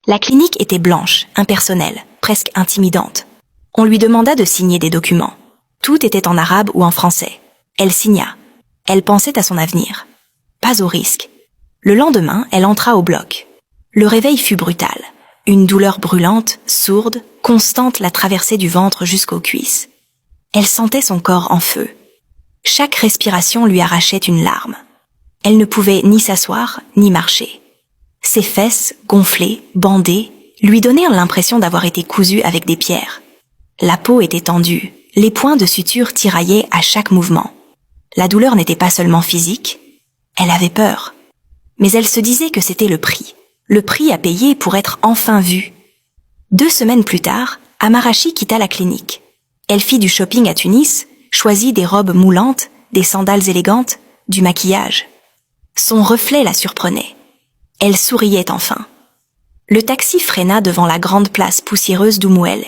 La clinique était blanche, impersonnelle, presque intimidante. On lui demanda de signer des documents. Tout était en arabe ou en français. Elle signa. Elle pensait à son avenir. Pas au risque. Le lendemain, elle entra au bloc. Le réveil fut brutal. Une douleur brûlante, sourde, constante la traversait du ventre jusqu'aux cuisses. Elle sentait son corps en feu. Chaque respiration lui arrachait une larme. Elle ne pouvait ni s'asseoir, ni marcher. Ses fesses, gonflées, bandées, lui donnèrent l'impression d'avoir été cousues avec des pierres. La peau était tendue, les points de suture tiraillaient à chaque mouvement. La douleur n'était pas seulement physique, elle avait peur. Mais elle se disait que c'était le prix à payer pour être enfin vue. 2 semaines plus tard, Amarachi quitta la clinique. Elle fit du shopping à Tunis, choisit des robes moulantes, des sandales élégantes, du maquillage. Son reflet la surprenait. Elle souriait enfin. Le taxi freina devant la grande place poussiéreuse d'Oumouel.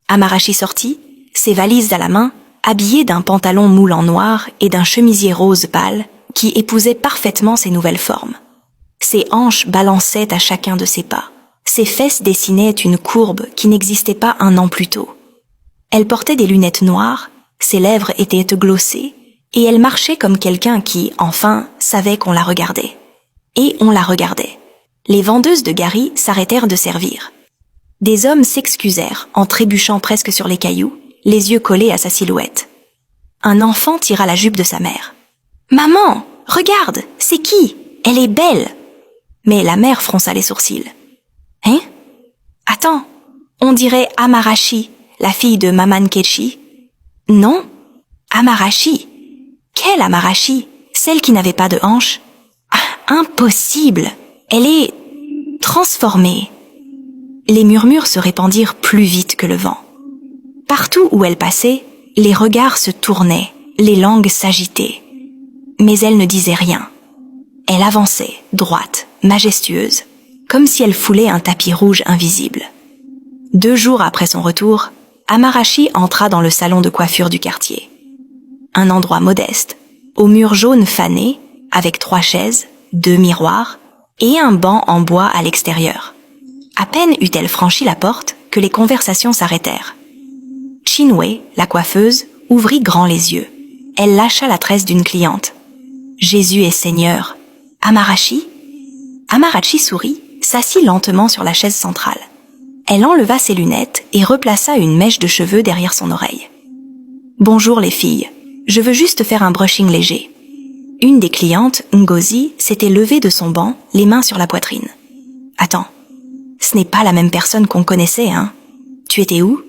Amarachi sortit, ses valises à la main, habillée d'un pantalon moulant noir et d'un chemisier rose pâle qui épousait parfaitement ses nouvelles formes. Ses hanches balançaient à chacun de ses pas. Ses fesses dessinaient une courbe qui n'existait pas 1 an plus tôt. Elle portait des lunettes noires, ses lèvres étaient glossées, et elle marchait comme quelqu'un qui, enfin, savait qu'on la regardait. Et on la regardait. Les vendeuses de Gary s'arrêtèrent de servir. Des hommes s'excusèrent en trébuchant presque sur les cailloux, les yeux collés à sa silhouette. Un enfant tira la jupe de sa mère. « Maman, regarde, c'est qui? Elle est belle !» Mais la mère fronça les sourcils. « Hein? Attends, on dirait Amarachi, la fille de Maman Kechi. »« Non, Amarachi. Quelle Amarachi? Celle qui n'avait pas de hanches? Ah, impossible! Elle est transformée. » Les murmures se répandirent plus vite que le vent. Partout où elle passait, les regards se tournaient, les langues s'agitaient. Mais elle ne disait rien. Elle avançait, droite, majestueuse, comme si elle foulait un tapis rouge invisible. 2 jours après son retour, Amarachi entra dans le salon de coiffure du quartier. Un endroit modeste, aux murs jaunes fanés, avec 3 chaises, 2 miroirs et un banc en bois à l'extérieur. À peine eut-elle franchi la porte que les conversations s'arrêtèrent. Chinwe, la coiffeuse, ouvrit grand les yeux. Elle lâcha la tresse d'une cliente. « Jésus est Seigneur. Amarachi ?» Amarachi sourit, s'assit lentement sur la chaise centrale. Elle enleva ses lunettes et replaça une mèche de cheveux derrière son oreille. « Bonjour les filles, je veux juste faire un brushing léger. » Une des clientes, Ngozi, s'était levée de son banc, les mains sur la poitrine. « Attends, ce n'est pas la même personne qu'on connaissait, hein? Tu étais où?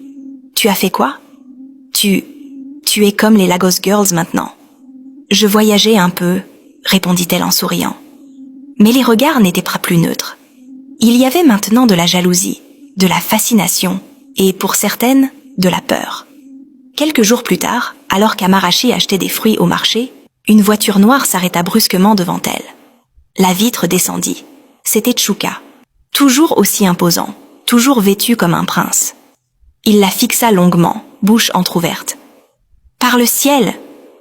Tu as fait quoi? Tu es comme les Lagos Girls maintenant. » « Je voyageais un peu, » répondit-elle en souriant. Mais les regards n'étaient pas plus neutres. Il y avait maintenant de la jalousie, de la fascination et, pour certaines, de la peur. Quelques jours plus tard, alors qu'Amarachi achetait des fruits au marché, une voiture noire s'arrêta brusquement devant elle. La vitre descendit. C'était Chuka, toujours aussi imposant, toujours vêtu comme un prince. Il la fixa longuement, bouche entr'ouverte. « Par le ciel!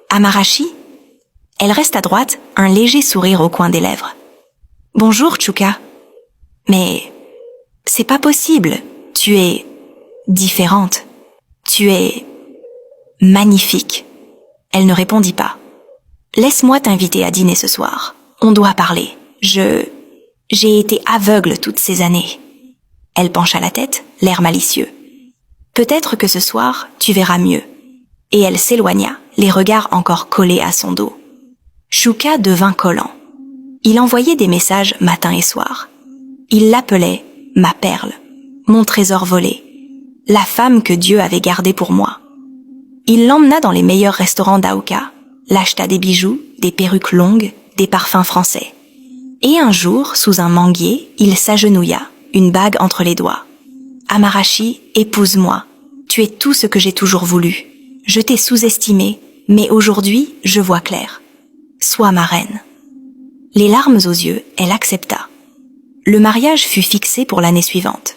Amarachi ?» Elle reste à droite, un léger sourire au coin des lèvres. « Bonjour, Chuka. »« Mais c'est pas possible. Tu es différente. Tu es magnifique. » Elle ne répondit pas. « Laisse-moi t'inviter à dîner ce soir. On doit parler. J'ai été aveugle toutes ces années. » Elle pencha la tête, l'air malicieux. « Peut-être que ce soir, tu verras mieux. » Et elle s'éloigna, les regards encore collés à son dos. Chuka devint collant. Il envoyait des messages matin et soir. Il l'appelait « ma perle »,« mon trésor volé »,« la femme que Dieu avait gardée pour moi ». Il l'emmena dans les meilleurs restaurants d'Aoka, l'acheta des bijoux, des perruques longues, des parfums français. Et un jour, sous un manguier, il s'agenouilla, une bague entre les doigts. « Amarachi, épouse-moi. Tu es tout ce que j'ai toujours voulu. Je t'ai sous-estimé, mais aujourd'hui, je vois clair. Sois ma reine. » Les larmes aux yeux, elle accepta. Le mariage fut fixé pour l'année suivante.